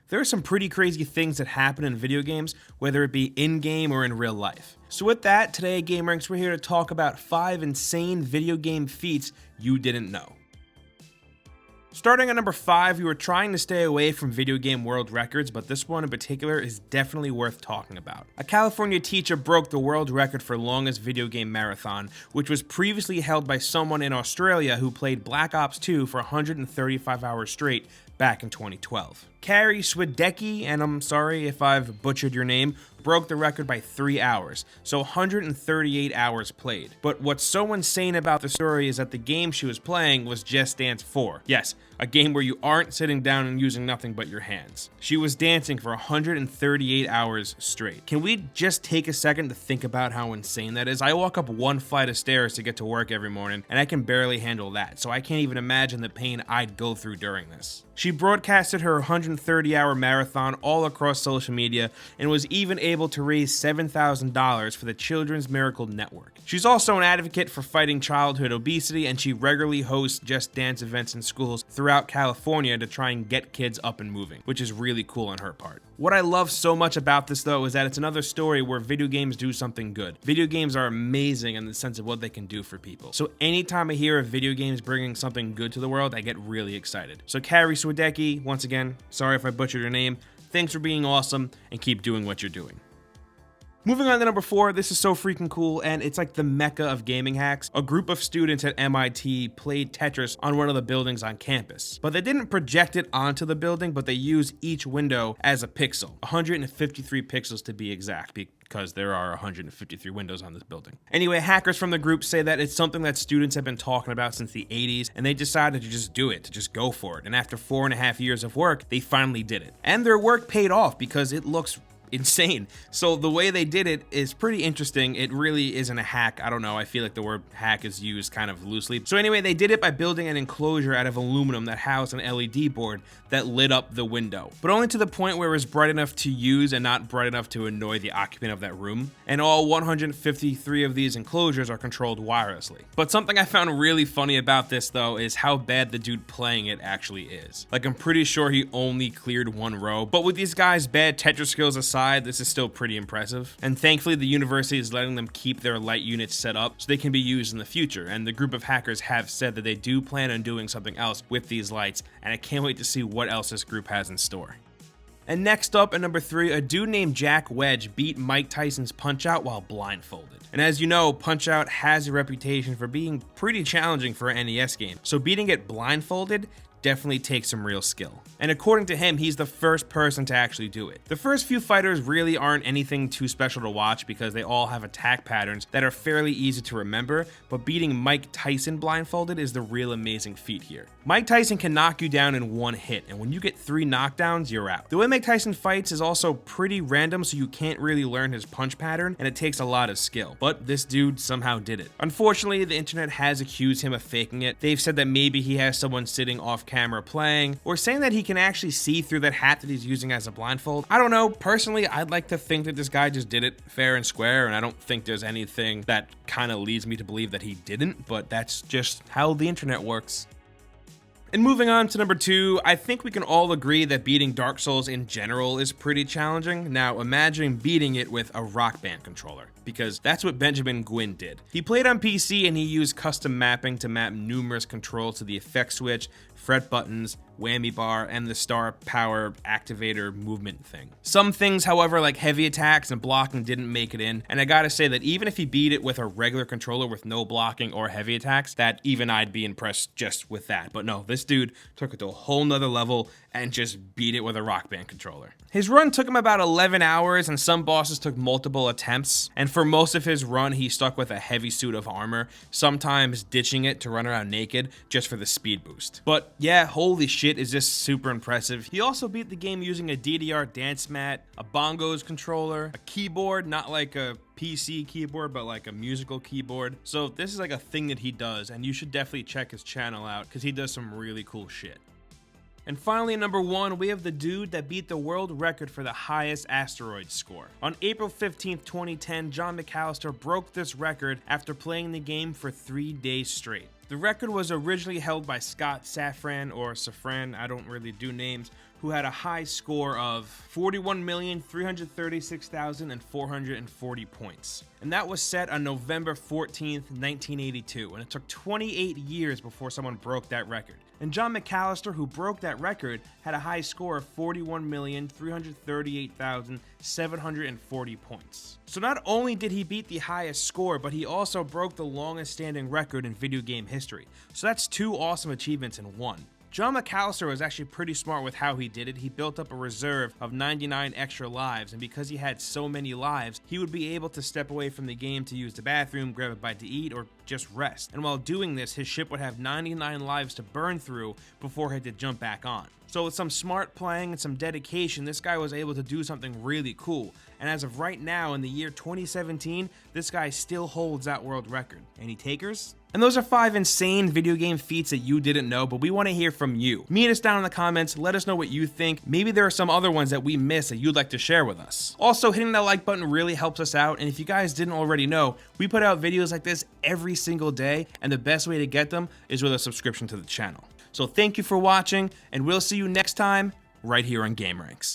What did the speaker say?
There are some pretty crazy things that happen in video games, whether it be in-game or in real life. So with that, today at gameranx, we're here to talk about 5 insane video game feats you didn't know. Starting at number 5, we were trying to stay away from video game world records, but this one in particular is definitely worth talking about. A California teacher broke the world record for longest video game marathon, which was previously held by someone in Australia who played Black Ops 2 for 135 hours straight back in 2012. Carrie Swidecki, and I'm sorry if I've butchered your name, broke the record by 3 hours, so 138 hours played. But what's so insane about the story is that the game she was playing was Just Dance 4. Yes, a game where you aren't sitting down and using nothing but your hands. She was dancing for 138 hours straight. Can we just take a second to think about how insane that is? I walk up one flight of stairs to get to work every morning, and I can barely handle that, so I can't even imagine the pain I'd go through during this. She broadcasted her 130-hour marathon all across social media and was even able to raise $7,000 for the Children's Miracle Network. She's also an advocate for fighting childhood obesity, and she regularly hosts Just Dance events in schools throughout California to try and get kids up and moving, which is really cool on her part. What I love so much about this though is that it's another story where video games do something good. Video games are amazing in the sense of what they can do for people. So anytime I hear of video games bringing something good to the world, I get really excited. So Carrie Swidecki, once again, sorry if I butchered your name, thanks for being awesome and keep doing what you're doing. Moving on to number 4, this is so freaking cool, and it's like the mecca of gaming hacks. A group of students at MIT played Tetris on one of the buildings on campus. But they didn't project it onto the building, but they used each window as a pixel. 153 pixels to be exact, because there are 153 windows on this building. Anyway, hackers from the group say that it's something that students have been talking about since the 80s, and they decided to just do it, to just go for it. And after 4.5 years of work, they finally did it. And their work paid off because it looks insane. So the way they did it is pretty interesting. It really isn't a hack. I don't know. I feel like the word hack is used kind of loosely. So anyway, they did it by building an enclosure out of aluminum that housed an LED board that lit up the window, but only to the point where it was bright enough to use and not bright enough to annoy the occupant of that room. And all 153 of these enclosures are controlled wirelessly. But something I found really funny about this though is how bad the dude playing it actually is. Like, I'm pretty sure he only cleared one row, but with these guys' bad Tetris skills aside, this is still pretty impressive. And thankfully the university is letting them keep their light units set up so they can be used in the future, and the group of hackers have said that they do plan on doing something else with these lights, and I can't wait to see what else this group has in store. And next up at number 3, a dude named Jack Wedge beat Mike Tyson's Punchout while blindfolded. And as you know, Punchout has a reputation for being pretty challenging for an NES game, so beating it blindfolded definitely takes some real skill. And according to him, he's the first person to actually do it. The first few fighters really aren't anything too special to watch because they all have attack patterns that are fairly easy to remember, but beating Mike Tyson blindfolded is the real amazing feat here. Mike Tyson can knock you down in one hit, and when you get 3 knockdowns, you're out. The way Mike Tyson fights is also pretty random, so you can't really learn his punch pattern, and it takes a lot of skill. But this dude somehow did it. Unfortunately, the internet has accused him of faking it. They've said that maybe he has someone sitting off camera playing, or saying that he can actually see through that hat that he's using as a blindfold. I don't know. Personally, I'd like to think that this guy just did it fair and square, and I don't think there's anything that kind of leads me to believe that he didn't, but that's just how the internet works. And moving on to number 2, I think we can all agree that beating Dark Souls in general is pretty challenging. Now imagine beating it with a Rock Band controller, because that's what Benjamin Gwynn did. He played on PC and he used custom mapping to map numerous controls to the effect switch, fret buttons, whammy bar, and the star power activator movement thing. Some things, however, like heavy attacks and blocking didn't make it in, and I gotta say that even if he beat it with a regular controller with no blocking or heavy attacks, that even I'd be impressed just with that. But no, this dude took it to a whole nother level and just beat it with a Rock Band controller. His run took him about 11 hours, and some bosses took multiple attempts, and for most of his run he stuck with a heavy suit of armor, sometimes ditching it to run around naked just for the speed boost. But yeah, holy shit, is this super impressive. He also beat the game using a DDR dance mat, a bongos controller, a keyboard, not like a PC keyboard, but like a musical keyboard. So this is like a thing that he does, and you should definitely check his channel out because he does some really cool shit. And finally, number 1, we have the dude that beat the world record for the highest asteroid score. On April 15th, 2010, John McAllister broke this record after playing the game for 3 days straight. The record was originally held by Scott Safran, or Safran, I don't really do names, who had a high score of 41,336,440 points. And that was set on November 14th, 1982, and it took 28 years before someone broke that record. And John McAllister, who broke that record, had a high score of 41,338,740 points. So not only did he beat the highest score, but he also broke the longest standing record in video game history. So that's 2 awesome achievements in one. John McAllister was actually pretty smart with how he did it. He built up a reserve of 99 extra lives, and because he had so many lives, he would be able to step away from the game to use the bathroom, grab a bite to eat, or just rest. And while doing this, his ship would have 99 lives to burn through before he had to jump back on. So with some smart playing and some dedication, this guy was able to do something really cool. And as of right now, in the year 2017, this guy still holds that world record. Any takers? And those are 5 insane video game feats that you didn't know, but we want to hear from you. Meet us down in the comments, let us know what you think. Maybe there are some other ones that we missed that you'd like to share with us. Also, hitting that like button really helps us out, and if you guys didn't already know, we put out videos like this every single day, and the best way to get them is with a subscription to the channel. So thank you for watching, and we'll see you next time right here on gameranx.